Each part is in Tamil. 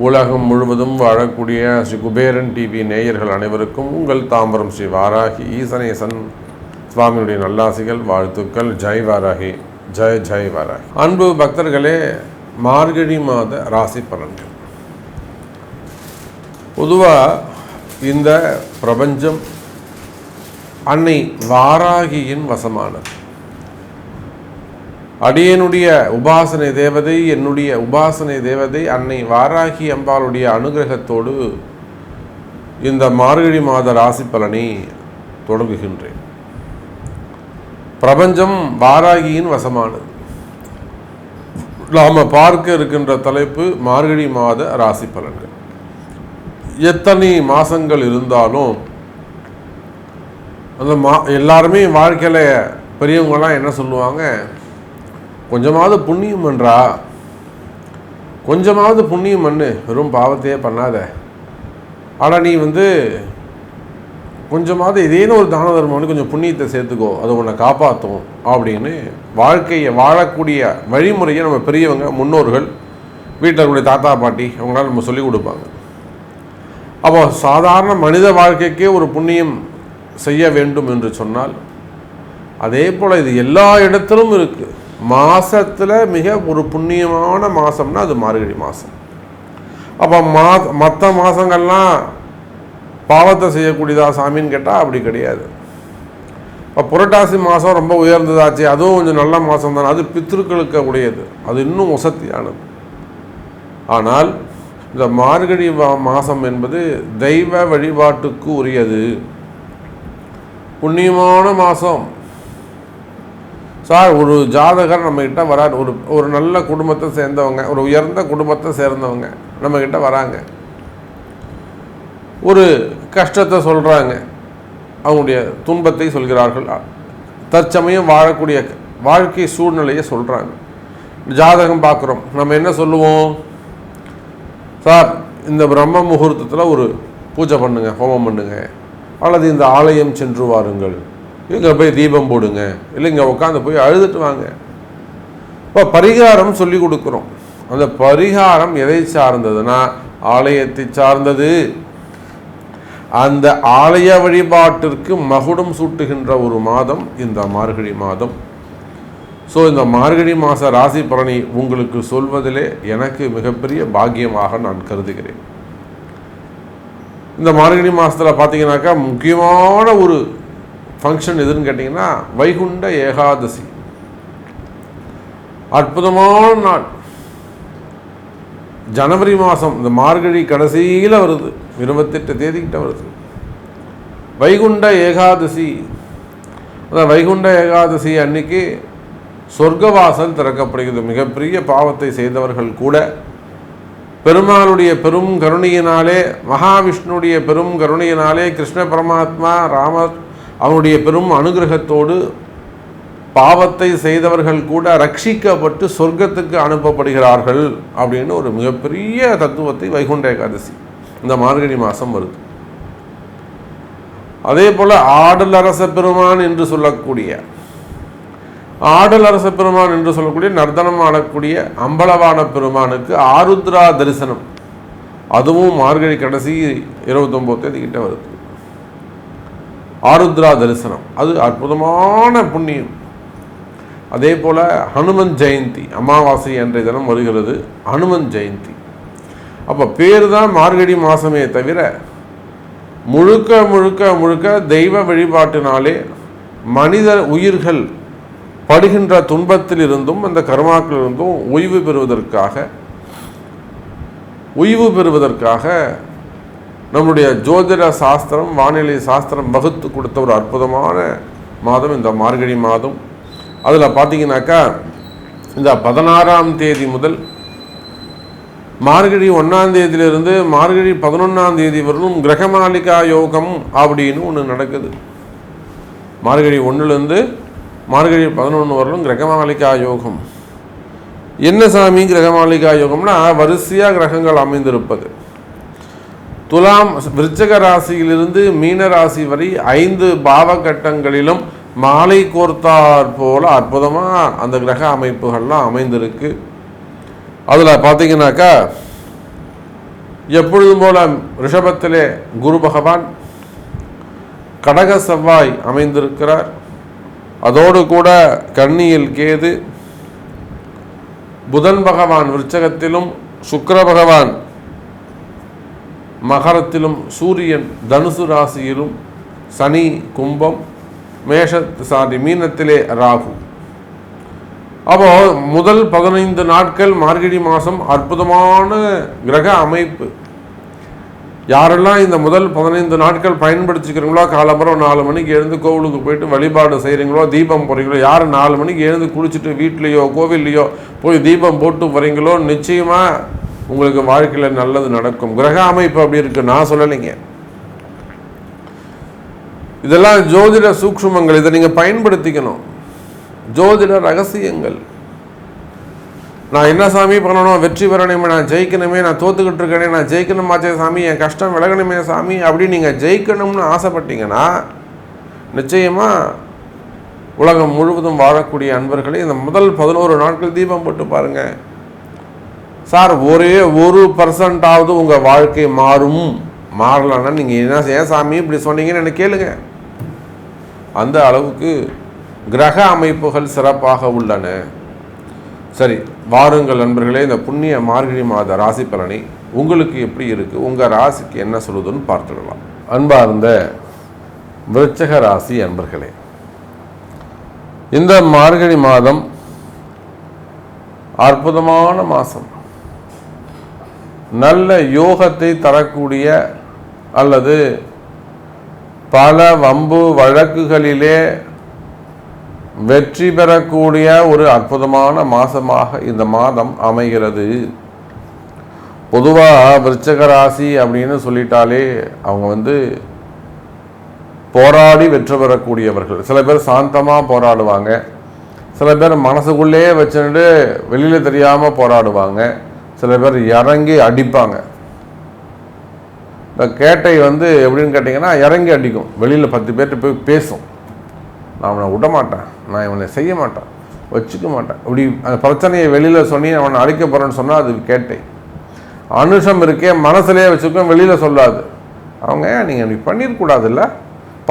உலகம் முழுவதும் வாழக்கூடிய ஸ்ரீ குபேரன் டிவி நேயர்கள் அனைவருக்கும் உங்கள் தாம்பரம் ஸ்ரீ வாராகி ஈசனேசன் சுவாமியுடைய நல்லாசிகள், வாழ்த்துக்கள். ஜெய் வாராகி, ஜெய் ஜெய் வாராகி. அன்பு பக்தர்களே, மார்கழி மாத ராசி பலன்கள். பொதுவாக இந்த பிரபஞ்சம் அன்னை வாராகியின் வசமானது. அடியனுடைய உபாசனை தேவதை, என்னுடைய உபாசனை தேவதை அன்னை வாராகி அம்பாளுடைய அனுகிரகத்தோடு இந்த மார்கழி மாத ராசி பலனை தொடங்குகின்றேன். பிரபஞ்சம் வாராகியின் வசமானது. நாம் பார்க்க இருக்கின்ற தலைப்பு மார்கழி மாத ராசி பலன்கள். எத்தனை மாதங்கள் இருந்தாலும் அந்த எல்லாருமே வாழ்க்கையில் பெரியவங்களாம் என்ன சொல்லுவாங்க, கொஞ்சமாவது புண்ணியம் பண்ணுறா, கொஞ்சமாவது புண்ணியம் பண்ணு, வெறும் பாவத்தையே பண்ணாத, ஆனால் நீ கொஞ்சமாவது ஏதேனும் ஒரு தான தர்மம் கொஞ்சம் புண்ணியத்தை சேர்த்துக்கோ, அது உன்னை காப்பாற்றும் அப்படின்னு வாழ்க்கையை வாழக்கூடிய வழிமுறையை நம்ம பெரியவங்க முன்னோர்கள் வீட்டில் இருக்கக்கூடிய தாத்தா பாட்டி அவங்களால நம்ம சொல்லிக் கொடுப்பாங்க. அப்போ சாதாரண மனித வாழ்க்கைக்கே ஒரு புண்ணியம் செய்ய வேண்டும் என்று சொன்னால், அதே போல் இது எல்லா இடத்திலும் இருக்குது. மாதத்தில் மிக ஒரு புண்ணியமான மாதம்னா அது மார்கழி மாதம். அப்போ மற்ற மாதங்கள்லாம் பாவத்தை செய்யக்கூடியதா சாமின்னு கேட்டால் அப்படி கிடையாது. இப்போ புரட்டாசி மாதம் ரொம்ப உயர்ந்ததாச்சு, அதுவும் கொஞ்சம் நல்ல மாதம் தானே, அது பித்ருக்களுக்கு உடையது, அது இன்னும் வசதியானது. ஆனால் இந்த மார்கழி மாதம் என்பது தெய்வ வழிபாட்டுக்கு உரியது, புண்ணியமான மாதம். சார், ஒரு ஜாதகர் நம்மக்கிட்ட வரார், ஒரு நல்ல குடும்பத்தை சேர்ந்தவங்க, ஒரு உயர்ந்த குடும்பத்தை சேர்ந்தவங்க நம்மக்கிட்ட வராங்க, ஒரு கஷ்டத்தை சொல்கிறாங்க, அவங்களுடைய துன்பத்தை சொல்கிறார்கள், தற்சமயம் வாழக்கூடிய வாழ்க்கை சூழ்நிலையை சொல்கிறாங்க. ஜாதகம் பார்க்குறோம், நம்ம என்ன சொல்லுவோம், சார் இந்த பிரம்ம முகூர்த்தத்தில் ஒரு பூஜை பண்ணுங்க, ஹோமம் பண்ணுங்க, அல்லது இந்த ஆலயம் சென்று வாருங்கள், இங்கே போய் தீபம் போடுங்க, இல்லை இங்கே உட்காந்து போய் அழுதுட்டு வாங்க. இப்போ பரிகாரம் சொல்லி கொடுக்குறோம். அந்த பரிகாரம் எதை சார்ந்ததுன்னா ஆலயத்தை சார்ந்தது. அந்த ஆலய வழிபாட்டிற்கு மகுடம் சூட்டுகின்ற ஒரு மாதம் இந்த மார்கழி மாதம். ஸோ இந்த மார்கழி மாத ராசி பலனை உங்களுக்கு சொல்வதிலே எனக்கு மிகப்பெரிய பாக்கியமாக நான் கருதுகிறேன். இந்த மார்கழி மாதத்தில் பார்த்தீங்கன்னாக்கா முக்கியமான ஒரு ஃபங்க்ஷன் எதுன்னு கேட்டிங்கன்னா வைகுண்ட ஏகாதசி. அற்புதமான நாள். ஜனவரி மாதம் இந்த மார்கழி கடைசியில் வருது, 28 தேதிக்கிட்ட வருது வைகுண்ட ஏகாதசி. அந்த வைகுண்ட ஏகாதசி அன்னைக்கு சொர்க்கவாசல் திறக்கப்படுகிறது. மிகப்பெரிய பாவத்தை செய்தவர்கள் கூட பெருமாளுடைய பெரும் கருணையினாலே, மகாவிஷ்ணுடைய பெரும் கருணையினாலே, கிருஷ்ண பரமாத்மா ராமர் அவனுடைய பெரும் அனுகிரகத்தோடு பாவத்தை செய்தவர்கள் கூட ரட்சிக்கப்பட்டு சொர்க்கத்துக்கு அனுப்பப்படுகிறார்கள் அப்படின்னு ஒரு மிகப்பெரிய தத்துவத்தை வைகுண்ட ஏகாதசி இந்த மார்கழி மாதம் வருது. அதே போல் ஆடல் அரச பெருமான் என்று சொல்லக்கூடிய நர்த்தனம் ஆடக்கூடிய அம்பலவான பெருமானுக்கு ஆருத்ரா தரிசனம், அதுவும் மார்கழி கடைசி 29 தேதிக்கிட்ட வருது. ஆருத்ரா தரிசனம் அது அற்புதமான புண்ணியம். அதே போல் ஹனுமன் ஜெயந்தி அமாவாசை அன்றைய தினம் வருகிறது ஹனுமன் ஜெயந்தி. அப்போ பேர் தான் மார்கழி மாதமே தவிர முழுக்க முழுக்க முழுக்க தெய்வ வழிபாட்டினாலே மனித உயிர்கள் படுகின்ற துன்பத்திலிருந்தும் அந்த கர்மாக்களிலிருந்தும் ஓய்வு பெறுவதற்காக நம்முடைய ஜோதிட சாஸ்திரம், வானிலை சாஸ்திரம் வகுத்து கொடுத்த ஒரு அற்புதமான மாதம் இந்த மார்கழி மாதம். அதில் பார்த்தீங்கன்னாக்கா இந்த 16ஆம் தேதி முதல் மார்கழி 1ஆம் தேதியிலிருந்து மார்கழி 11ஆம் தேதி வரலும் கிரகமாலிகா யோகம் அப்படின்னு ஒன்று நடக்குது. மார்கழி 1லேருந்து மார்கழி 11 வரலும் கிரகமாலிகா யோகம். என்ன சாமி கிரகமாலிகா யோகம்னா, வரிசையாக கிரகங்கள் அமைந்திருப்பது. துலாம் விருச்சிக ராசியிலிருந்து மீன ராசி வரை 5 பாவகட்டங்களிலும் மாலை கோர்த்தார் போல அற்புதமாக அந்த கிரக அமைப்புகள்லாம் அமைந்திருக்கு. அதில் பார்த்தீங்கன்னாக்கா எப்பொழுதும் போல ரிஷபத்திலே குரு பகவான், கடக செவ்வாய் அமைந்திருக்கிறார். அதோடு கூட கன்னியில் கேது, புதன் பகவான் விருச்சகத்திலும், சுக்கிர பகவான் மகரத்திலும், சூரியன் தனுசு ராசியிலும், சனி கும்பம், மீனத்திலே ராகு. அப்போ முதல் 15 நாட்கள் மார்கழி மாதம் அற்புதமான கிரக அமைப்பு. யாரெல்லாம் இந்த முதல் 15 நாட்கள் பயன்படுத்திக்கிறீங்களோ, காலம்பரம் 4 மணிக்கு எழுந்து கோவிலுக்கு போயிட்டு வழிபாடு செய்கிறீங்களோ, தீபம் போகிறீங்களோ, யார் 4 மணிக்கு எழுந்து குளிச்சுட்டு வீட்லேயோ கோவில்லையோ போய் தீபம் போட்டு வரீங்களோ, நிச்சயமாக உங்களுக்கு வாழ்க்கையில் நல்லது நடக்கும். கிரக அமைப்பு அப்படி இருக்கு, நான் சொல்லலைங்க. இதெல்லாம் ஜோதிட சூக்ஷ்மங்கள், இதை நீங்கள் பயன்படுத்திக்கணும். ஜோதிட ரகசியங்கள். நான் என்ன சாமி பண்ணணும், வெற்றி பெறணுமே, நான் ஜெயிக்கணுமே, நான் தோத்துக்கிட்டு இருக்கேனே, நான் ஜெயிக்கணுமாச்சே சாமி, என் கஷ்டம் விலகணுமே சாமி அப்படின்னு நீங்கள் ஜெயிக்கணும்னு ஆசைப்பட்டீங்கன்னா நிச்சயமாக உலகம் முழுவதும் வாழக்கூடிய அன்பர்களே இந்த முதல் 11 நாட்கள் தீபம் போட்டு பாருங்கள். சார், ஒரே 1% உங்கள் வாழ்க்கை மாறும். மாறலன்னா நீங்கள் என்ன ஏன் சாமி இப்படி சொன்னீங்கன்னு எனக்கு கேளுங்க. அந்த அளவுக்கு கிரக அமைப்புகள் சிறப்பாக உள்ளன. சரி, வாருங்கள் நண்பர்களே, இந்த புண்ணிய மார்கழி மாத ராசி பலனை உங்களுக்கு எப்படி இருக்குது, உங்கள் ராசிக்கு என்ன சொல்லுதுன்னு பார்த்துடலாம். அன்பார்ந்த விருச்சிக ராசி அன்பர்களே, இந்த மார்கழி மாதம் அற்புதமான மாதம். நல்ல யோகத்தை தரக்கூடிய அல்லது பல வம்பு வழக்குகளிலே வெற்றி பெறக்கூடிய ஒரு அற்புதமான மாதமாக இந்த மாதம் அமைகிறது. பொதுவாக விருச்சிக ராசி அப்படின்னு சொல்லிட்டாலே அவங்க போராடி வெற்றி பெறக்கூடியவர்கள். சில பேர் சாந்தமாக போராடுவாங்க, சில பேர் மனசுக்குள்ளே வச்சுட்டு வெளியில் தெரியாமல் போராடுவாங்க, சில பேர் இறங்கி அடிப்பாங்க. இந்த கேட்டை எப்படின்னு கேட்டிங்கன்னா இறங்கி அடிக்கும். வெளியில் 10 பேர்கிட்ட போய் பேசும், நான் அவனை விட மாட்டேன், நான் இவனை செய்ய மாட்டேன், வச்சுக்க மாட்டேன், இப்படி அந்த பிரச்சனையை வெளியில் சொன்னி அவனை அழிக்க போகிறேன்னு சொன்னால் அது கேட்டை. அனுஷம் இருக்கே, மனசுலேயே வச்சுக்கோ, வெளியில் சொல்லாது. அவங்க நீங்கள் இப்படி பண்ணிடக்கூடாதுல்ல,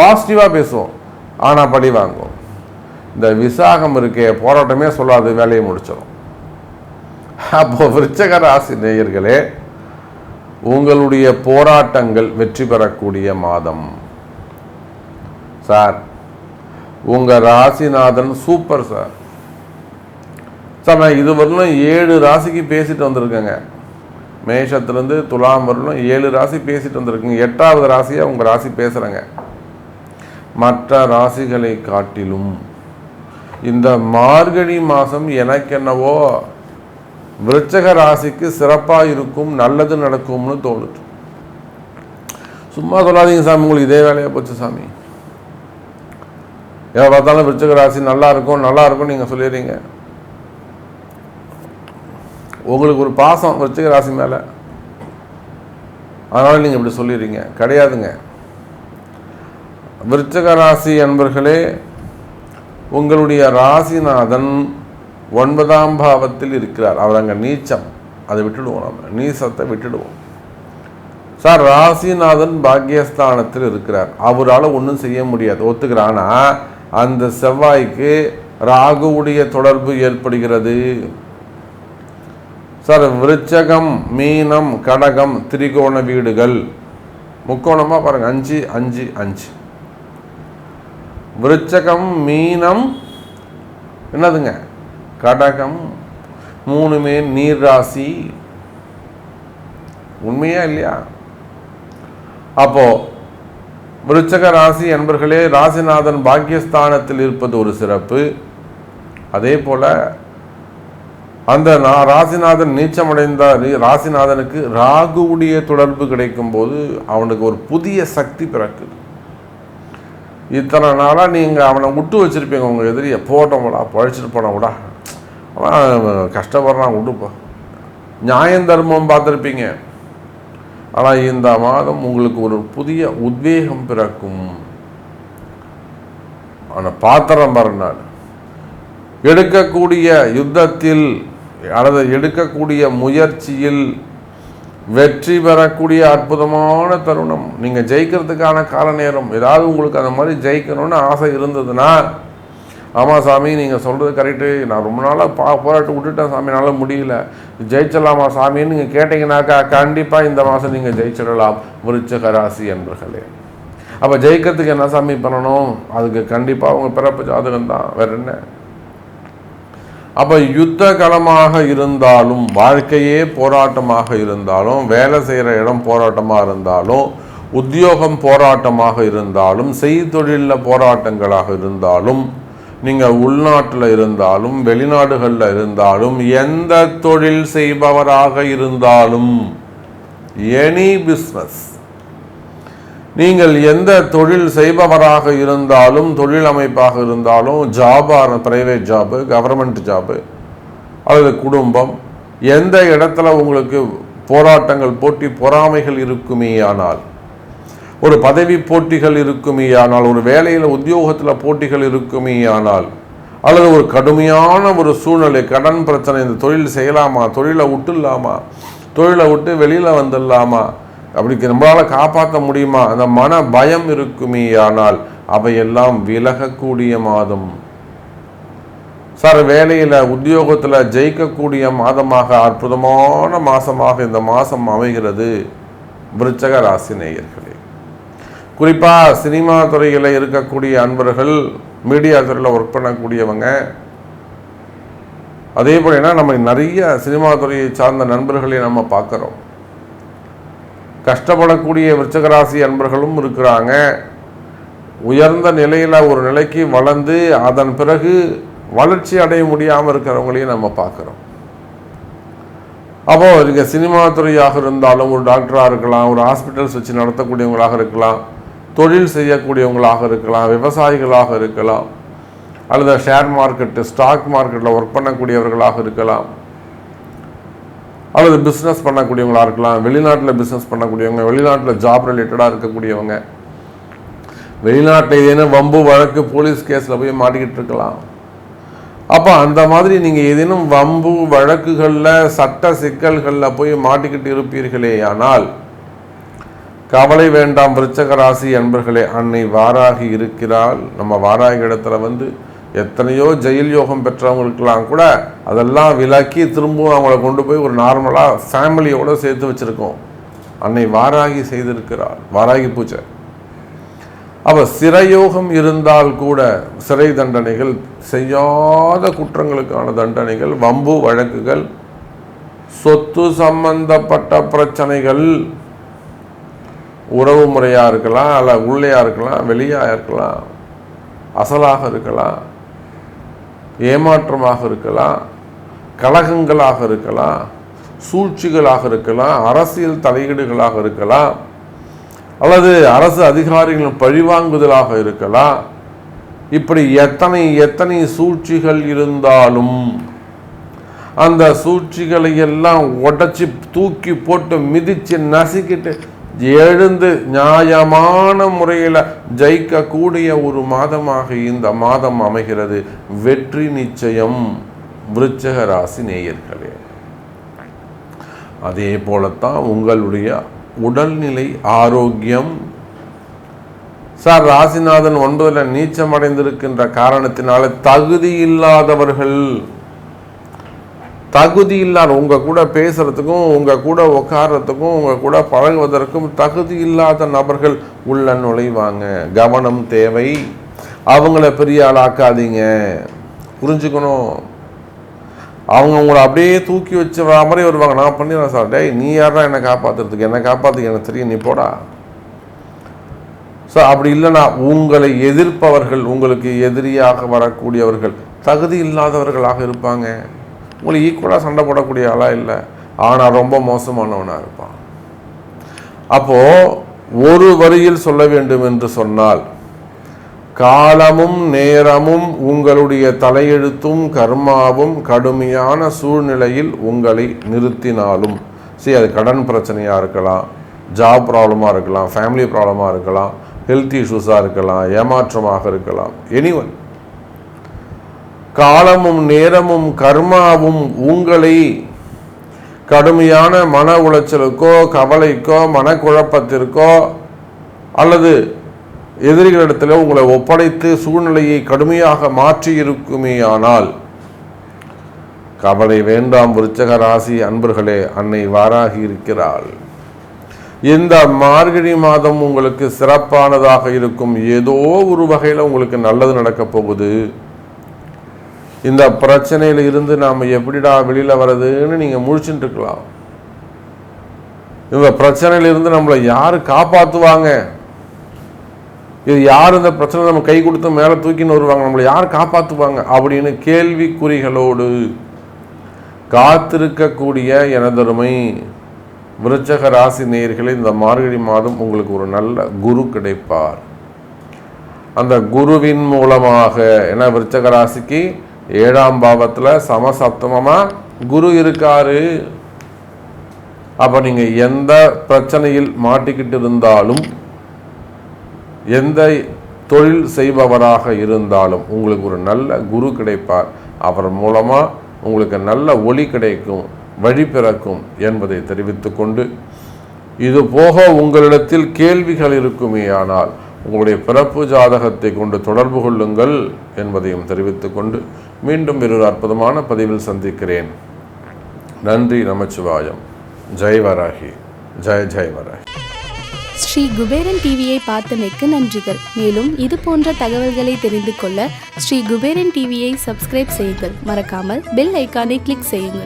பாசிட்டிவாக பேசுவோம், ஆனால் படி வாங்குவோம். இந்த விசாகம் இருக்கே, போராட்டமே சொல்லாது, வேலையை முடிச்சிடும். அப்போ விருச்சிக ராசி நேயர்களே, உங்களுடைய போராட்டங்கள் வெற்றி பெறக்கூடிய மாதம். சார், உங்கள் ராசிநாதன் சூப்பர் சார். சார், நான் இது வரலும் 7 ராசிக்கு பேசிட்டு வந்திருக்கேங்க. மேஷத்துலேருந்து துலாம் வரலும் 7 ராசி பேசிட்டு வந்திருக்குங்க. 8வது ராசியாக உங்கள் ராசி பேசுகிறேங்க. மற்ற ராசிகளை காட்டிலும் இந்த மார்கழி மாதம் எனக்கென்னவோ விருச்சிக ராசிக்கு சிறப்பாக இருக்கும், நல்லது நடக்கும்னு தோணுது. சும்மா சொல்லாதீங்க சாமி, உங்களுக்கு இதே வேலையாக போச்சு சாமி, எதை பார்த்தாலும் விருச்சிக ராசி நல்லா இருக்கும் நல்லா இருக்கும் நீங்கள் சொல்லிடுறீங்க. உங்களுக்கு ஒரு பாசம் விருச்சிக ராசி மேலே, அதனால் நீங்கள் இப்படி சொல்லிடுறீங்க. கிடையாதுங்க. விருச்சிக ராசி அன்பர்களே, உங்களுடைய ராசிநாதன் 9ஆம் பாவத்தில் இருக்கிறார். அவர் அங்கே நீச்சம், அதை விட்டுடுவோம், நம்ம நீசத்தை விட்டுடுவோம். சார், ராசிநாதன் பாக்கியஸ்தானத்தில் இருக்கிறார், அவரால் ஒன்றும் செய்ய முடியாது, ஒத்துக்கிறானா அந்த செவ்வாய்க்கு ராகுவுடைய தொடர்பு ஏற்படுகிறது. சார், விருச்சகம், மீனம், கடகம் திரிகோண வீடுகள், முக்கோணமாக பாருங்க, 5 5 5. விருச்சகம், மீனம், என்னதுங்க, கடகம், 3மே நீர் ராசி. உண்மையா இல்லையா? அப்போ விருச்சிக ராசி அன்பர்களே, ராசிநாதன் பாக்கியஸ்தானத்தில் இருப்பது ஒரு சிறப்பு. அதே போல அந்த ராசிநாதன் நீச்சமடைந்த ராசிநாதனுக்கு ராகுவுடைய தொடர்பு கிடைக்கும் போது அவனுக்கு ஒரு புதிய சக்தி பிறக்குது. இத்தனை நாளாக நீங்கள் அவனை விட்டு வச்சுருப்பீங்க, உங்கள் எதிரியை போட்டோம்டா, பழிச்சிட்டு போனோம்டா, அவன் கஷ்டப்படுறான் விட்டுப்போ, நியாயம் தர்மம் பார்த்துருப்பீங்க. ஆனால் இந்த மாதம் உங்களுக்கு ஒரு புதிய உத்வேகம் பிறக்கும். ஆனால் பாத்திரம் பாருங்கள், எடுக்கக்கூடிய யுத்தத்தில் அல்லது எடுக்கக்கூடிய முயற்சியில் வெற்றி பெறக்கூடிய அற்புதமான தருணம். நீங்கள் ஜெயிக்கிறதுக்கான கால நேரம். ஏதாவது உங்களுக்கு அந்த மாதிரி ஜெயிக்கணும்னு ஆசை இருந்ததுன்னா, ஆமாம் சாமி நீங்கள் சொல்கிறது கரெக்டு, நான் ரொம்ப நாளாக போராட்டம் விட்டுட்டேன் சாமி, என்னால் முடியல, ஜெயிச்சிடலாமா சாமின்னு நீங்கள் கேட்டிங்கனாக்கா கண்டிப்பாக இந்த மாதம் நீங்கள் ஜெயிச்சிடலாம் விருச்சிக ராசி என்பர்களே. அப்போ ஜெயிக்கிறதுக்கு என்ன சாமி பண்ணணும்? அதுக்கு கண்டிப்பாக உங்கள் பிறப்பு ஜாதகம் தான், வேறு என்ன. அப்போ யுத்த களமாக இருந்தாலும், வாழ்க்கையே போராட்டமாக இருந்தாலும், வேலை செய்கிற இடம் போராட்டமாக இருந்தாலும், உத்தியோகம் போராட்டமாக இருந்தாலும், செய்தொழிலில் போராட்டங்களாக இருந்தாலும், நீங்கள் உள்நாட்டில் இருந்தாலும் வெளிநாடுகளில் இருந்தாலும், எந்த தொழில் செய்பவராக இருந்தாலும், எனி பிஸ்னஸ், நீங்கள் எந்த தொழில் செய்பவராக இருந்தாலும், தொழில் அமைப்பாக இருந்தாலும், ஜாபாக பிரைவேட் ஜாபு, கவர்மெண்ட் ஜாபு அல்லது குடும்பம், எந்த இடத்துல உங்களுக்கு போராட்டங்கள், போட்டி பொறாமைகள் இருக்குமேயானால், ஒரு பதவி போட்டிகள் இருக்குமேயானால், ஒரு வேலையில் உத்தியோகத்தில் போட்டிகள் இருக்குமேயானால், அல்லது ஒரு கடுமையான ஒரு சூழ்நிலை, கடன் பிரச்சனை, இந்த தொழில் செய்யலாமா, தொழிலை விட்டுடலாமா, தொழிலை விட்டு வெளியில் வந்துடலாமா, அப்படி நம்மளால் காப்பாற்ற முடியுமா, அந்த மன பயம் இருக்குமேயானால் அவையெல்லாம் விலகக்கூடிய மாதம். சார் வேலையில் உத்தியோகத்தில் ஜெயிக்கக்கூடிய மாதமாக, அற்புதமான மாதமாக இந்த மாதம் அமைகிறது விருச்சிக ராசி நேயர்களே. குறிப்பாக சினிமா துறையில் இருக்கக்கூடிய அன்பர்கள், மீடியா துறையில் ஒர்க் பண்ணக்கூடியவங்க, அதே போல் என்ன நம்ம நிறைய சினிமா துறையை சார்ந்த நண்பர்களை நம்ம பார்க்குறோம். கஷ்டப்படக்கூடிய விருச்சிக ராசி அன்பர்களும் இருக்கிறாங்க. உயர்ந்த நிலையில் ஒரு நிலைக்கு வளர்ந்து அதன் பிறகு வளர்ச்சி அடைய முடியாமல் இருக்கிறவங்களையும் நம்ம பார்க்குறோம். அப்போது இங்கே சினிமா துறையாக இருந்தாலும், ஒரு டாக்டராக இருக்கலாம், ஒரு ஹாஸ்பிட்டல்ஸ் வச்சு நடத்தக்கூடியவங்களாக இருக்கலாம், தொழில் செய்யக்கூடியவங்களாக இருக்கலாம், விவசாயிகளாக இருக்கலாம், அல்லது ஷேர் மார்க்கெட்டு, ஸ்டாக் மார்க்கெட்டில் ஒர்க் பண்ணக்கூடியவர்களாக இருக்கலாம், அல்லது பிஸ்னஸ் பண்ணக்கூடியவங்களாக இருக்கலாம், வெளிநாட்டில் பிஸ்னஸ் பண்ணக்கூடியவங்க, வெளிநாட்டில் ஜாப் ரிலேட்டடாக இருக்கக்கூடியவங்க, வெளிநாட்டில் ஏதேனும் வம்பு வழக்கு போலீஸ் கேஸில் போய் மாட்டிக்கிட்டு இருக்கலாம். அப்போ அந்த மாதிரி நீங்கள் ஏதேனும் வம்பு வழக்குகளில், சட்ட சிக்கல்களில் போய் மாட்டிக்கிட்டு இருப்பீர்களே ஆனால் கவலை வேண்டாம் விருச்சிக ராசி அன்பர்களே. அன்னை வாராகி இருக்கிறாள். நம்ம வாராகி இடத்துல எத்தனையோ ஜெயில் யோகம் பெற்றவங்களுக்கெல்லாம் கூட அதெல்லாம் விலக்கி திரும்பவும் அவங்கள கொண்டு போய் ஒரு நார்மலாக ஃபேமிலியோடு சேர்த்து வச்சுருக்கோம். அன்னை வாராகி செய்திருக்கிறாள் வாராகி பூஜை. அப்போ சிறையோகம் இருந்தால் கூட சிறை தண்டனைகள், செய்யாத குற்றங்களுக்கான தண்டனைகள், வம்பு வழக்குகள், சொத்து சம்பந்தப்பட்ட பிரச்சனைகள், உறவு முறையாக இருக்கலாம், அல்ல உள்ளேயாக இருக்கலாம், வெளியாக இருக்கலாம், அசலாக இருக்கலாம், ஏமாற்றமாக இருக்கலாம், கலகங்களாக இருக்கலாம், சூழ்ச்சிகளாக இருக்கலாம், அரசியல் தலையீடுகளாக இருக்கலாம், அல்லது அரசு அதிகாரிகளின் பழிவாங்குதலாக இருக்கலாம். இப்படி எத்தனை சூழ்ச்சிகள் இருந்தாலும் அந்த சூழ்ச்சிகளை எல்லாம் உடைச்சி தூக்கி போட்டு மிதித்து நசுக்கிட்டு எழுந்து நியாயமான முறையில் ஜெயிக்கக்கூடிய ஒரு மாதமாக இந்த மாதம் அமைகிறது. வெற்றி நிச்சயம் விருச்சிக ராசி நேயர்களே. அதே போலத்தான் உங்களுடைய உடல்நிலை ஆரோக்கியம். சார் ராசிநாதன் 9ல் நீச்சம் அடைந்திருக்கின்ற காரணத்தினால தகுதி இல்லாத உங்கள் கூட பேசுறதுக்கும், உங்கள் கூட உட்கார்றதுக்கும், உங்கள் கூட பழகுவதற்கும் தகுதி இல்லாத நபர்கள் உள்ள நுழைவாங்க. கவனம் தேவை. அவங்கள பெரிய ஆளாக்காதீங்க, புரிஞ்சுக்கணும். அவங்க உங்களை அப்படியே தூக்கி வச்சு வர மாதிரி வருவாங்க. நான் பண்ணிடுறேன் சார். டேய் நீ யாரா என்னை காப்பாற்றுறதுக்கு? என்னை காப்பாற்றுக்கு எனக்கு தெரியும், நீ போடா. ஸோ அப்படி இல்லைனா உங்களை எதிர்ப்பவர்கள், உங்களுக்கு எதிரியாக வரக்கூடியவர்கள் தகுதி இல்லாதவர்களாக இருப்பாங்க. உங்களை ஈக்குவலாக சண்டை போடக்கூடிய ஆளாக இல்லை, ஆனால் ரொம்ப மோசமானவனாக இருப்பான். அப்போது ஒரு வரியில் சொல்ல வேண்டும் என்று சொன்னால், காலமும் நேரமும் உங்களுடைய தலையெழுத்தும் கர்மாவும் கடுமையான சூழ்நிலையில் உங்களை நிறுத்தினாலும் சரி, அது கடன் பிரச்சனையாக இருக்கலாம், ஜாப் ப்ராப்ளமாக இருக்கலாம், ஃபேமிலி ப்ராப்ளமாக இருக்கலாம், ஹெல்த் இஷ்யூஸாக இருக்கலாம், ஏமாற்றமாக இருக்கலாம், எனிவன். காலமும் நேரமும் கர்மாவும் உங்களை கடுமையான மன உளைச்சலுக்கோ கவலைக்கோ மனக்குழப்பத்திற்கோ அல்லது எதிரிகளிடத்தில் உங்களை ஒப்படைத்து சூழ்நிலையை கடுமையாக மாற்றி இருக்குமேயானால் கவலை வேண்டாம் விருச்சிக ராசி அன்பர்களே, அன்னை வாராகி இருக்கிறாள். இந்த மார்கழி மாதம் உங்களுக்கு சிறப்பானதாக இருக்கும். ஏதோ ஒரு வகையில் உங்களுக்கு நல்லது நடக்கப் போகுது. இந்த பிரச்சனையில் இருந்து நாம் எப்படிடா வெளியில் வர்றதுன்னு நீங்கள் முழிச்சுட்டு இருக்கலாம். இந்த பிரச்சனையிலிருந்து நம்மளை யார் காப்பாற்றுவாங்க, இது யார் இந்த பிரச்சனை நம்ம கை கொடுத்து மேலே தூக்கின்னு வருவாங்க, நம்மளை யார் காப்பாற்றுவாங்க அப்படின்னு கேள்விக்குறிகளோடு காத்திருக்கக்கூடிய எனதருமை விருச்சிக ராசி நேயர்களே, இந்த மார்கழி மாதம் உங்களுக்கு ஒரு நல்ல குரு கிடைப்பார். அந்த குருவின் மூலமாக, ஏன்னா விருச்சிக ராசிக்கு 7ஆம் பாவத்தில் சமசப்தமமாக குரு இருக்காரு. அப்போ நீங்கள் எந்த பிரச்சனையில் மாட்டிக்கிட்டு இருந்தாலும், எந்த தொழில் செய்பவராக இருந்தாலும் உங்களுக்கு ஒரு நல்ல குரு கிடைப்பார். அவர் மூலமாக உங்களுக்கு நல்ல ஒளி கிடைக்கும், வழி பிறக்கும் என்பதை தெரிவித்துக்கொண்டு, இது போக உங்களிடத்தில் கேள்விகள் இருக்குமே ஆனால் உங்களுடைய பிறப்பு ஜாதகத்தை கொண்டு தொடர்பு கொள்ளுங்கள் என்பதையும் தெரிவித்துக்கொண்டு மீண்டும் ஒரு அற்புதமான பதிவில் சந்திக்கிறேன். நன்றி. நமச்சிவாயம். ஜெய் வராகி. ஜெய் ஜெய் வராகி. ஸ்ரீ குபேரன் டிவியை பார்த்தமைக்கு நன்றிகள். மேலும் இது போன்ற தகவல்களை தெரிந்து கொள்ள ஸ்ரீ குபேரன் டிவியை சப்ஸ்கிரைப் செய்யுங்கள். மறக்காமல் பெல் ஐக்கானை கிளிக் செய்யுங்கள்.